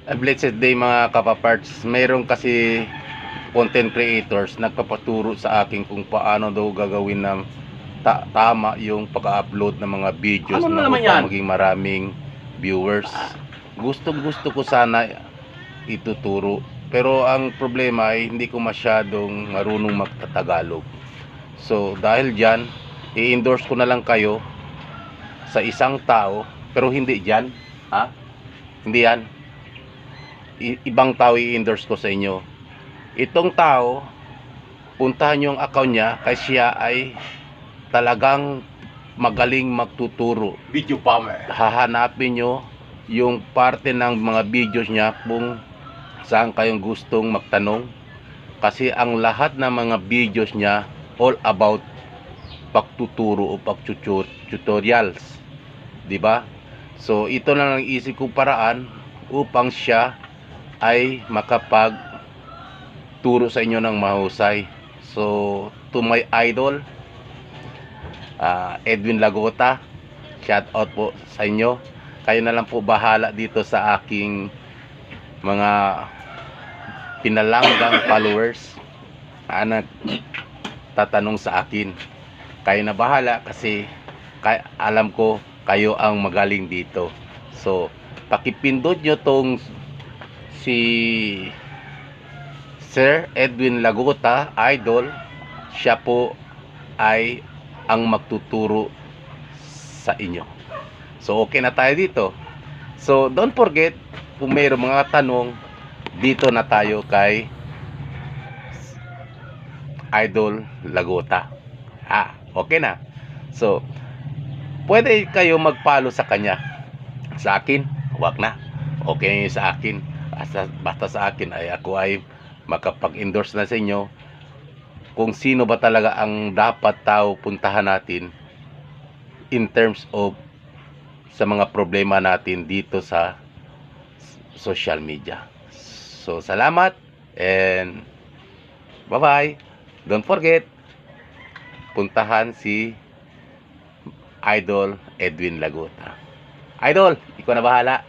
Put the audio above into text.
Blessed day mga kapaparts. Mayroon kasi content creators nagpapaturo sa akin kung paano daw gagawin na tama yung pag-upload ng mga videos Ano na na naman upang yan? maging maraming viewers. Gusto ko sana ituturo. Pero ang problema ay hindi ko masyadong marunong magtatagalog. So dahil dyan, i-endorse ko na lang kayo sa isang tao, pero hindi dyan. Ha? Hindi yan. Ibang tao i-endorse ko sa inyo. Itong tao, puntahan nyo ang account niya kasi siya ay talagang magaling magtuturo. Video bomber. Hahanapin nyo yung parte ng mga videos niya kung saan kayong gustong magtanong. Kasi ang lahat ng mga videos niya all about pagtuturo o pag-tutorials. 'Di ba? So ito na lang isip kong paraan upang siya ay makapagturo sa inyo ng mahusay. So to my idol, Edwin Lagota, shout out po sa inyo. Kayo na lang po bahala dito sa aking mga pinalanggang followers na tatanong sa akin. Kayo na bahala kasi alam ko kayo ang magaling dito. So pakipindot nyo tong si Sir Edwin Lagota, idol. Siya po ay ang magtuturo sa inyo. So okay na tayo dito. So don't forget, kung mayroong mga tanong, dito na tayo kay Idol Lagota. Okay na. So pwede kayo mag-follow sa kanya. Sa akin, wag na. Okay sa akin. Basta sa akin ay ako ay makapag-endorse na sa inyo kung sino ba talaga ang dapat tao puntahan natin in terms of sa mga problema natin dito sa social media. So salamat and bye-bye. Don't forget, puntahan si Idol Edwin Lagota. Idol, ikaw na bahala.